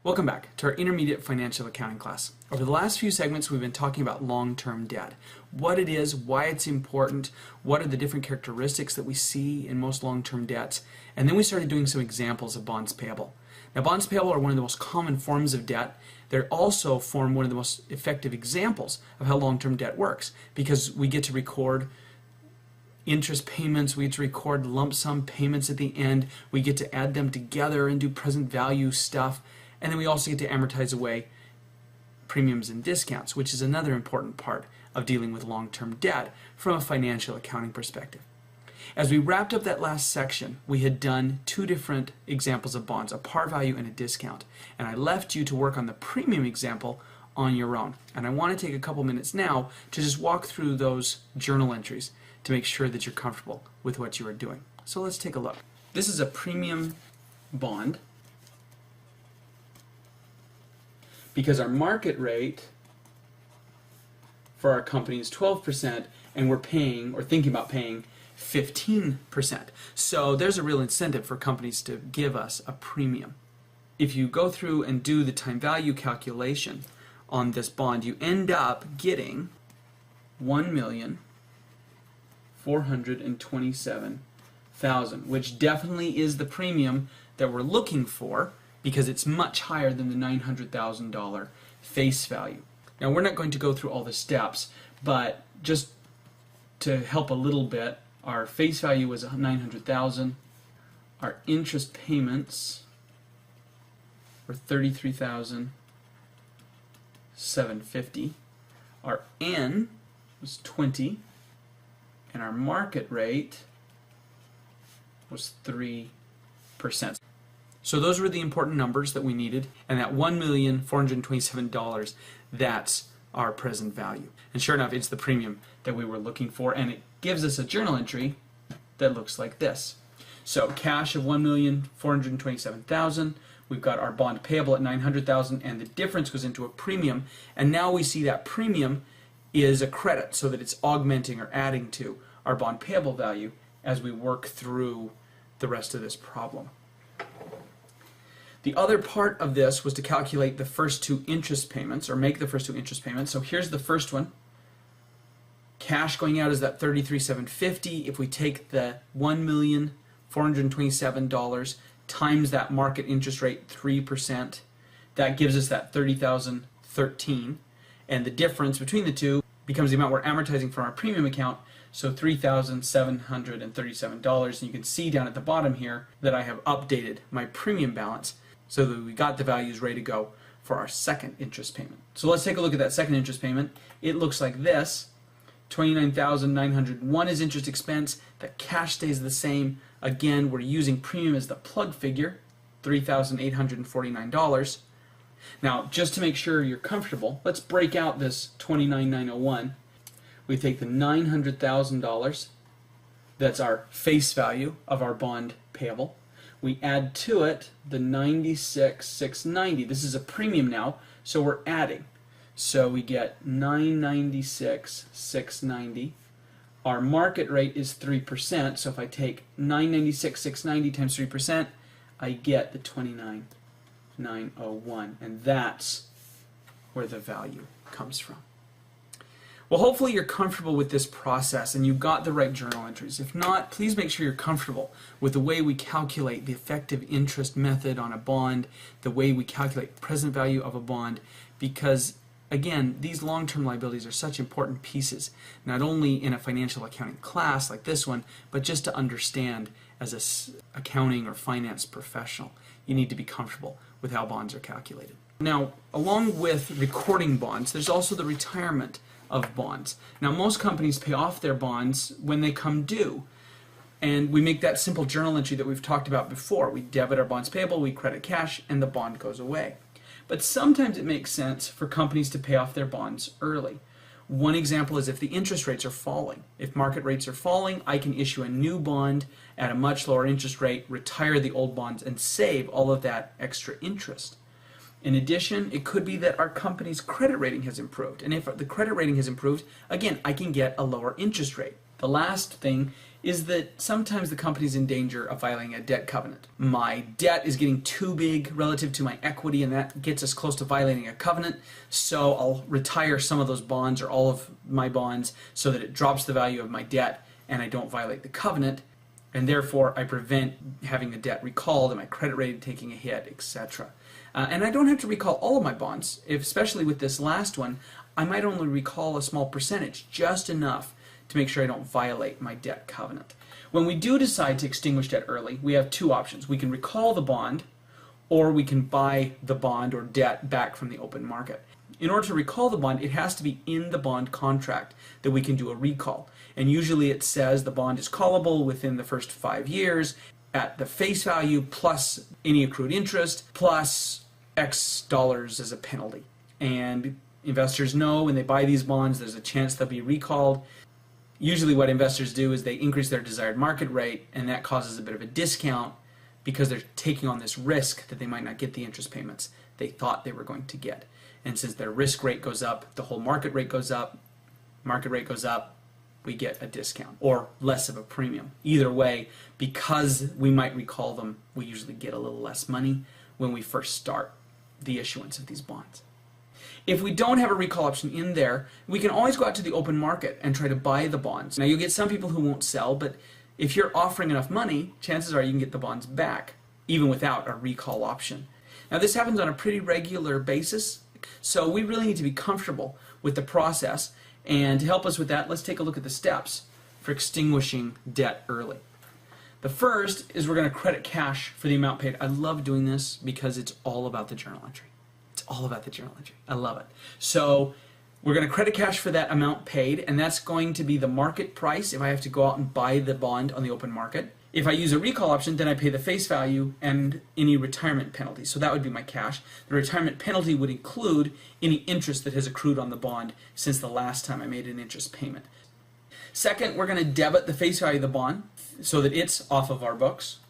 Welcome back to our intermediate financial accounting class. Over the last few segments we've been talking about long-term debt. What it is, why it's important, what are the different characteristics that we see in most long-term debts, and then we started doing some examples of bonds payable. Now bonds payable are one of the most common forms of debt. They also form one of the most effective examples of how long-term debt works because we get to record interest payments, we get to record lump sum payments at the end, we get to add them together and do present value stuff. And then we also get to amortize away premiums and discounts, which is another important part of dealing with long-term debt from a financial accounting perspective. As we wrapped up that last section, we had done two different examples of bonds, a par value and a discount. And I left you to work on the premium example on your own. And I want to take a couple minutes now to just walk through those journal entries to make sure that you're comfortable with what you are doing. So let's take a look. This is a premium bond, because our market rate for our company is 12% and we're paying or thinking about paying 15%. So there's a real incentive for companies to give us a premium. If you go through and do the time value calculation on this bond, you end up getting $1,427,000, which definitely is the premium that we're looking for, because it's much higher than the $900,000 face value. Now we're not going to go through all the steps, but just to help a little bit, our face value was $900,000. Our interest payments were $33,750. Our N was 20, and our market rate was 3%. So those were the important numbers that we needed, and that $1,427,000, that's our present value. And sure enough, it's the premium that we were looking for, and it gives us a journal entry that looks like this. So cash of $1,427,000, we've got our bond payable at $900,000, and the difference goes into a premium, and now we see that premium is a credit, so that it's augmenting or adding to our bond payable value as we work through the rest of this problem. The other part of this was to calculate the first two interest payments, or make the first two interest payments. So here's the first one. Cash going out is that $33,750. If we take the $1,427,000 times that market interest rate, 3%, that gives us that $30,013. And the difference between the two becomes the amount we're amortizing from our premium account, so $3,737. And you can see down at the bottom here that I have updated my premium balance so that we got the values ready to go for our second interest payment. So let's take a look at that second interest payment. It looks like this. $29,901 is interest expense. The cash stays the same. Again, we're using premium as the plug figure, $3,849. Now, just to make sure you're comfortable, let's break out this $29,901. We take the $900,000, that's our face value of our bond payable. We add to it the $96,690. This is a premium now, so we're adding. So we get $996,690. Our market rate is 3%, so if I take $996,690 times 3%, I get the $29,901, and that's where the value comes from. Well, hopefully you're comfortable with this process and you got the right journal entries. If not, please make sure you're comfortable with the way we calculate the effective interest method on a bond, the way we calculate present value of a bond, because again, these long-term liabilities are such important pieces, not only in a financial accounting class like this one, but just to understand as an accounting or finance professional. You need to be comfortable with how bonds are calculated. Now, along with recording bonds, there's also the retirement of bonds. Now, most companies pay off their bonds when they come due, and we make that simple journal entry that we've talked about before. We debit our bonds payable, we credit cash, and the bond goes away. But sometimes it makes sense for companies to pay off their bonds early. One example is if the interest rates are falling. If market rates are falling, I can issue a new bond at a much lower interest rate, retire the old bonds, and save all of that extra interest. In addition, it could be that our company's credit rating has improved. And if the credit rating has improved, again, I can get a lower interest rate. The last thing is that sometimes the company's in danger of violating a debt covenant. My debt is getting too big relative to my equity, and that gets us close to violating a covenant, so I'll retire some of those bonds or all of my bonds so that it drops the value of my debt and I don't violate the covenant, and therefore I prevent having the debt recalled and my credit rating taking a hit, etc. And I don't have to recall all of my bonds, especially with this last one. I might only recall a small percentage, just enough to make sure I don't violate my debt covenant. When we do decide to extinguish debt early, we have two options. We can recall the bond, or we can buy the bond or debt back from the open market. In order to recall the bond, it has to be in the bond contract that we can do a recall. And usually it says the bond is callable within the first 5 years at the face value plus any accrued interest plus X dollars as a penalty. And investors know when they buy these bonds there's a chance they'll be recalled. Usually what investors do is they increase their desired market rate, and that causes a bit of a discount because they're taking on this risk that they might not get the interest payments they thought they were going to get. And since their risk rate goes up, the whole market rate goes up, we get a discount or less of a premium. Either way, because we might recall them, we usually get a little less money when we first start the issuance of these bonds. If we don't have a recall option in there, we can always go out to the open market and try to buy the bonds. Now you'll get some people who won't sell, but if you're offering enough money, chances are you can get the bonds back, even without a recall option. Now this happens on a pretty regular basis, so we really need to be comfortable with the process. And to help us with that, let's take a look at the steps for extinguishing debt early. The first is we're going to credit cash for the amount paid. I love doing this because it's all about the journal entry. It's all about the journal entry. I love it. So we're going to credit cash for that amount paid, and that's going to be the market price if I have to go out and buy the bond on the open market. If I use a recall option, then I pay the face value and any retirement penalty. So that would be my cash. The retirement penalty would include any interest that has accrued on the bond since the last time I made an interest payment. Second, we're going to debit the face value of the bond so that it's off of our books.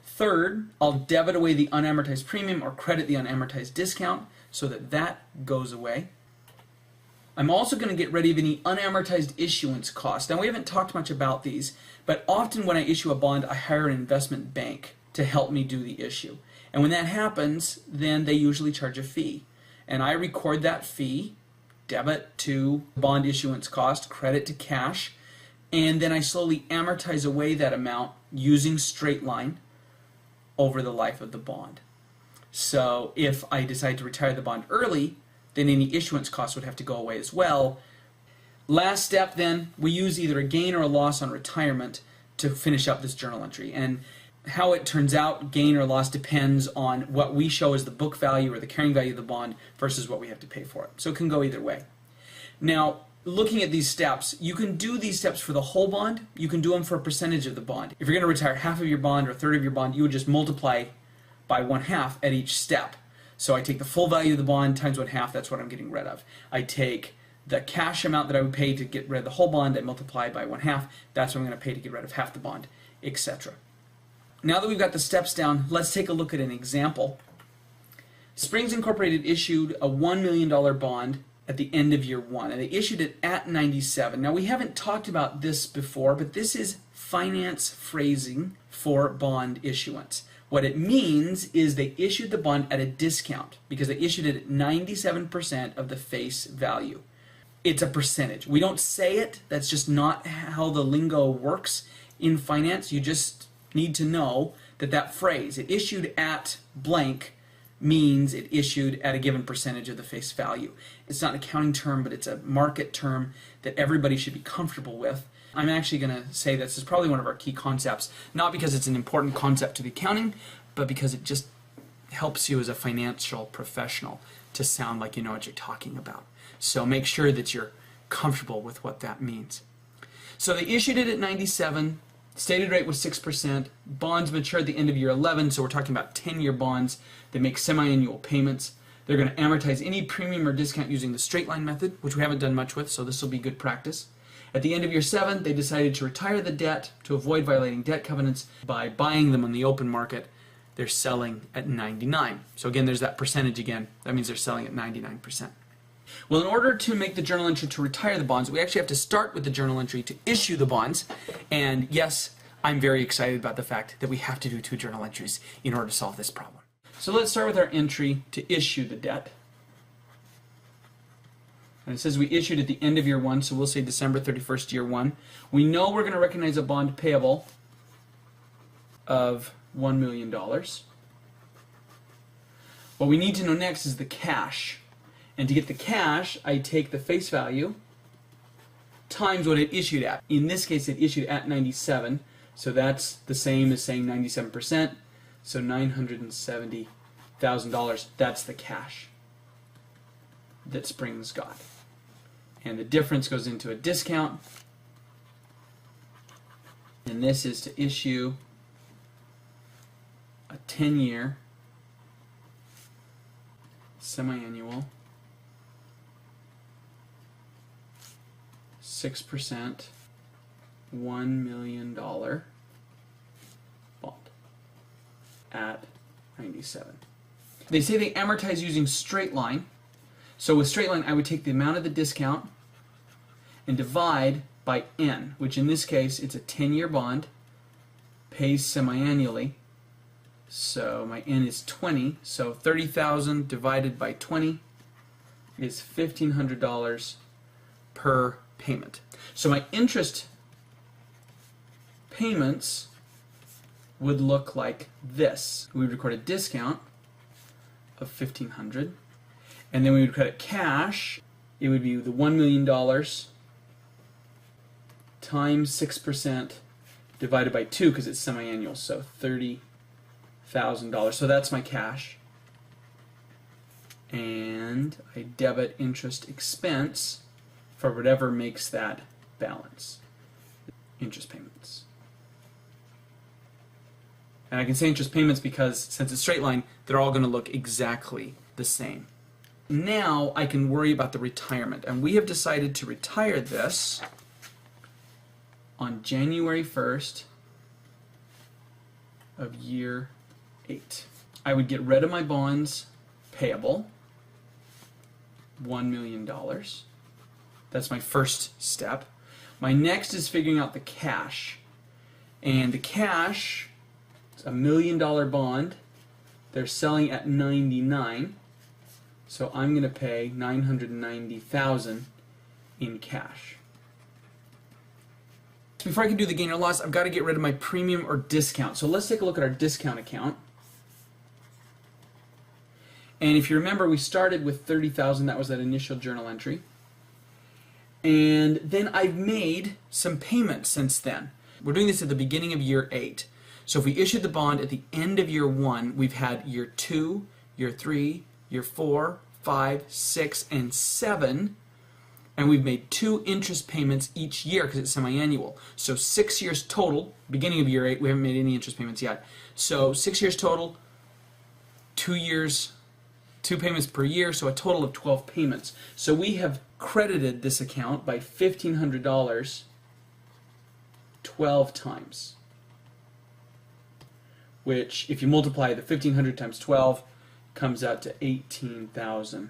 Third, I'll debit away the unamortized premium or credit the unamortized discount so that that goes away. I'm also going to get rid of any unamortized issuance costs. Now we haven't talked much about these, but often when I issue a bond, I hire an investment bank to help me do the issue. And when that happens, then they usually charge a fee. And I record that fee, debit to bond issuance cost, credit to cash, and then I slowly amortize away that amount using straight line over the life of the bond. So if I decide to retire the bond early, then any issuance costs would have to go away as well. Last step then, we use either a gain or a loss on retirement to finish up this journal entry. And how it turns out, gain or loss, depends on what we show as the book value or the carrying value of the bond versus what we have to pay for it. So it can go either way. Now, looking at these steps, you can do these steps for the whole bond. You can do them for a percentage of the bond. If you're going to retire half of your bond or a third of your bond, you would just multiply by 1/2 at each step. So I take the full value of the bond times 1/2, that's what I'm getting rid of. I take the cash amount that I would pay to get rid of the whole bond, I multiply by 1/2, that's what I'm going to pay to get rid of half the bond, etc. Now that we've got the steps down, let's take a look at an example. Springs Incorporated issued a $1 million bond at the end of year 1, and they issued it at 97. Now we haven't talked about this before, but this is finance phrasing for bond issuance. What it means is they issued the bond at a discount because they issued it at 97% of the face value. It's a percentage. We don't say it. That's just not how the lingo works in finance. You just need to know that that phrase, it issued at blank, means it issued at a given percentage of the face value. It's not an accounting term, but it's a market term that everybody should be comfortable with. I'm actually going to say this is probably one of our key concepts, not because it's an important concept to the accounting, but because it just helps you as a financial professional to sound like you know what you're talking about. So make sure that you're comfortable with what that means. So they issued it at 97, stated rate was 6%, bonds mature at the end of year 11, so we're talking about 10-year bonds. They make semi-annual payments. They're going to amortize any premium or discount using the straight line method, which we haven't done much with, so this will be good practice. At the end of year 7, they decided to retire the debt to avoid violating debt covenants by buying them on the open market. They're selling at 99. So again, there's that percentage again. That means they're selling at 99%. Well, in order to make the journal entry to retire the bonds, we actually have to start with the journal entry to issue the bonds. And yes, I'm very excited about the fact that we have to do 2 journal entries in order to solve this problem. So let's start with our entry to issue the debt. And it says we issued at the end of year 1, so we'll say December 31st, year 1. We know we're going to recognize a bond payable of $1 million. What we need to know next is the cash. And to get the cash, I take the face value times what it issued at. In this case, it issued at 97, so that's the same as saying 97%, so $970,000, that's the cash that Springs got. And the difference goes into a discount, and this is to issue a 10-year semi-annual 6% $1 million bond at 97. They say they amortize using straight line. So with straight line, I would take the amount of the discount and divide by n, which in this case, it's a 10-year bond, pays semi-annually. So my n is 20, so 30,000 divided by 20 is $1,500 per payment. So my interest payments would look like this. We would record a discount of $1,500, and then we would credit cash. It would be the $1 million times 6% divided by 2 because it's semi-annual, so $30,000. So that's my cash. And I debit interest expense for whatever makes that balance. Interest payments. And I can say interest payments because since it's straight line, they're all going to look exactly the same. Now I can worry about the retirement. And we have decided to retire this on January 1st of year 8. I would get rid of my bonds payable, $1 million. That's my first step. My next is figuring out the cash. And the cash is a $1 million bond. They're selling at 99. So I'm going to pay $990,000 in cash. Before I can do the gain or loss, I've got to get rid of my premium or discount. So let's take a look at our discount account. And if you remember, we started with $30,000. That was that initial journal entry. And then I've made some payments since then. We're doing this at the beginning of year 8. So if we issued the bond at the end of year 1, we've had year 2, year 3, year 4, 5, 6, and 7. And we've made 2 interest payments each year because it's semi-annual. So 6 years total, beginning of year 8, we haven't made any interest payments yet. So 6 years total, 2 years, 2 payments per year, so a total of 12 payments. So we have credited this account by $1,500 12 times. Which, if you multiply the 1,500 times 12, comes out to $18,000.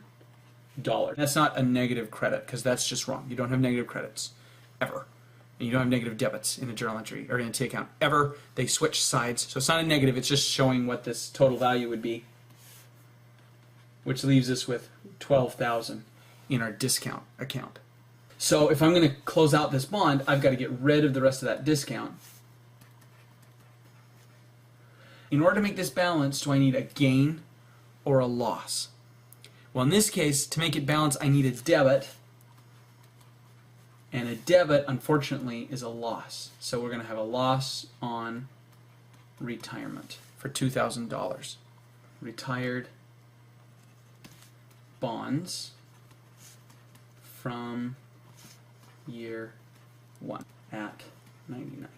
That's not a negative credit, because that's just wrong. You don't have negative credits, ever. And you don't have negative debits in a journal entry or in a T account, ever. They switch sides. So it's not a negative, it's just showing what this total value would be, which leaves us with $12,000 in our discount account. So if I'm going to close out this bond, I've got to get rid of the rest of that discount. In order to make this balance, do I need a gain or a loss? Well, in this case, to make it balance, I need a debit. And a debit, unfortunately, is a loss. So we're going to have a loss on retirement for $2,000. Retired bonds from year 1 at 99.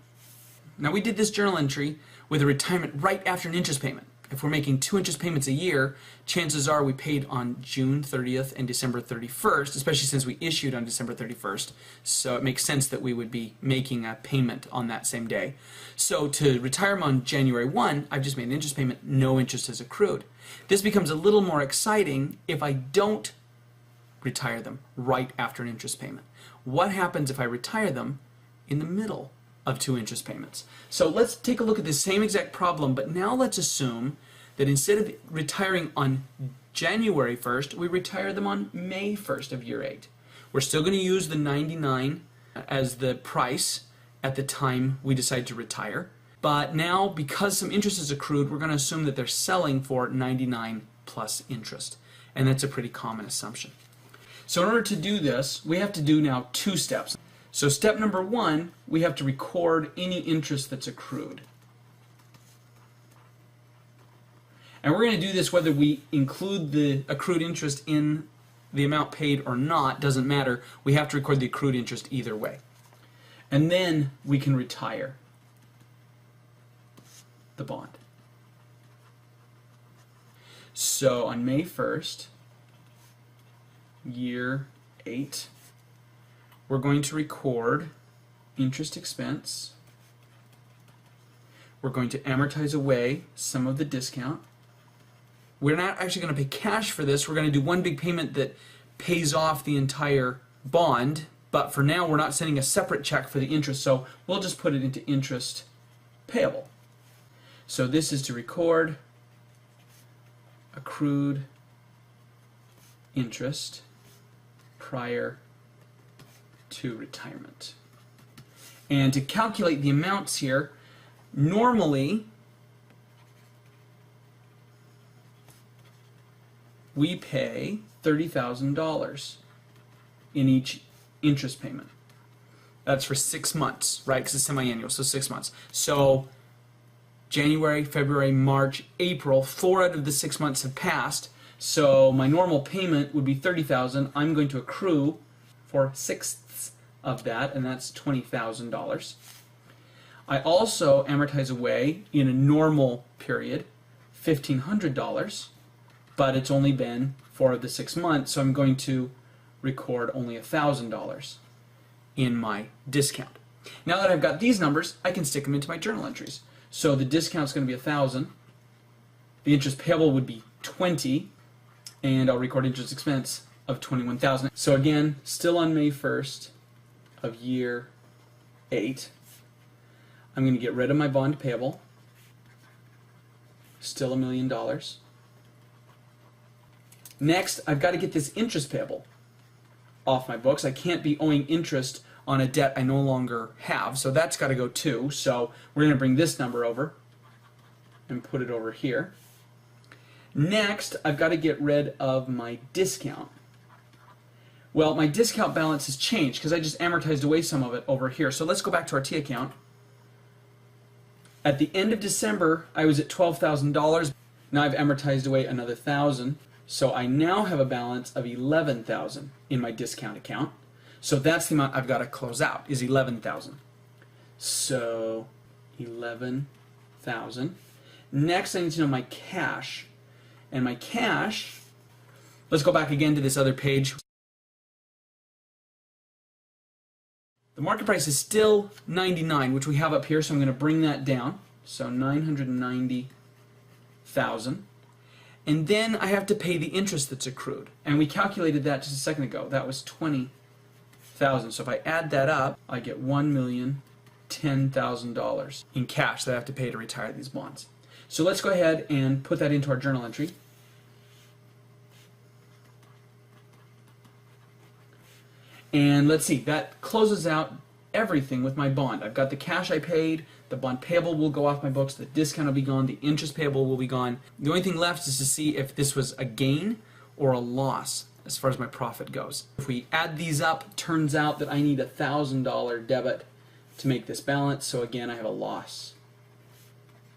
Now we did this journal entry with a retirement right after an interest payment. If we're making 2 interest payments a year, chances are we paid on June 30th and December 31st, especially since we issued on December 31st. So it makes sense that we would be making a payment on that same day. So to retire them on January 1, I've just made an interest payment, no interest is accrued. This becomes a little more exciting if I don't retire them right after an interest payment. What happens if I retire them in the middle of 2 interest payments? So let's take a look at the same exact problem, but now let's assume that instead of retiring on January 1st, we retire them on May 1st of year 8. We're still going to use the 99 as the price at the time we decide to retire, but now because some interest is accrued, we're going to assume that they're selling for 99 plus interest, and that's a pretty common assumption. So in order to do this, we have to do now 2 steps. So step number 1, we have to record any interest that's accrued. And we're going to do this whether we include the accrued interest in the amount paid or not, doesn't matter. We have to record the accrued interest either way. And then we can retire the bond. So on May 1st, year 8, we're going to record interest expense. We're going to amortize away some of the discount. We're not actually going to pay cash for this. We're going to do one big payment that pays off the entire bond, but for now we're not sending a separate check for the interest, so we'll just put it into interest payable. So this is to record accrued interest prior to retirement. And to calculate the amounts here, normally we pay $30,000 in each interest payment. That's for 6 months, right? Because it's semi-annual, so 6 months. So January, February, March, April, 4 out of the 6 months have passed. So my normal payment would be $30,000. I'm going to accrue for 1/6 of that, and that's $20,000. I also amortize away in a normal period $1,500, but it's only been 4 of the 6 months, so I'm going to record only $1,000 in my discount. Now that I've got these numbers, I can stick them into my journal entries. So the discount's going to be $1,000. The interest payable would be $20, and I'll record interest expense of $21,000. So again, still on May 1st of year 8, I'm going to get rid of my bond payable. Still $1 million. Next, I've got to get this interest payable off my books. I can't be owing interest on a debt I no longer have, so that's got to go too. So we're going to bring this number over and put it over here. Next, I've got to get rid of my discount. Well, my discount balance has changed because I just amortized away some of it over here. So let's go back to our T account. At the end of December, I was at $12,000. Now I've amortized away another $1,000. So I now have a balance of $11,000 in my discount account. So that's the amount I've got to close out, is $11,000. So $11,000. Next, I need to know my cash. And my cash, let's go back again to this other page. The market price is still 99, which we have up here, so I'm going to bring that down. So 990,000. And then I have to pay the interest that's accrued. And we calculated that just a second ago. That was $20,000. So if I add that up, I get $1,010,000 in cash that I have to pay to retire these bonds. So let's go ahead and put that into our journal entry. And let's see, that closes out everything with my bond. I've got the cash I paid, the bond payable will go off my books, the discount will be gone, the interest payable will be gone. The only thing left is to see if this was a gain or a loss as far as my profit goes. If we add these up, turns out that I need a $1,000 debit to make this balance, so again I have a loss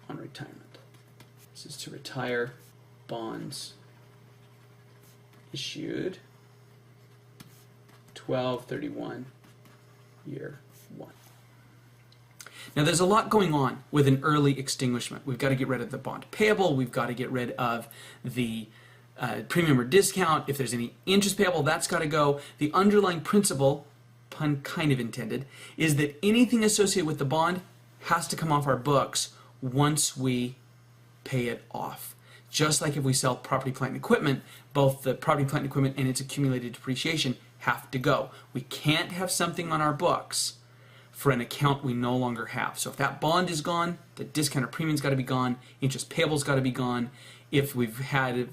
on retirement. This is to retire bonds issued 12/31 year 1. Now there's a lot going on with an early extinguishment. We've got to get rid of the bond payable, we've got to get rid of the premium or discount. If there's any interest payable, that's got to go. The underlying principle, pun kind of intended, is that anything associated with the bond has to come off our books once we pay it off. Just like if we sell property, plant, and equipment, both the property, plant, and equipment and its accumulated depreciation have to go. We can't have something on our books for an account we no longer have. So if that bond is gone, the discount or premium's got to be gone, interest payable's got to be gone. If we've had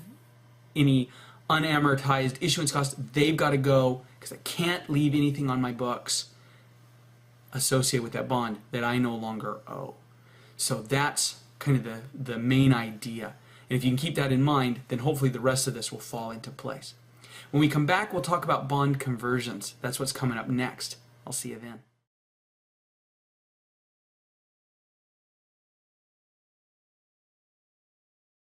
any unamortized issuance costs, they've got to go, because I can't leave anything on my books associated with that bond that I no longer owe. So that's kind of the main idea. And if you can keep that in mind, then hopefully the rest of this will fall into place. When we come back, we'll talk about bond conversions. That's what's coming up next. I'll see you then.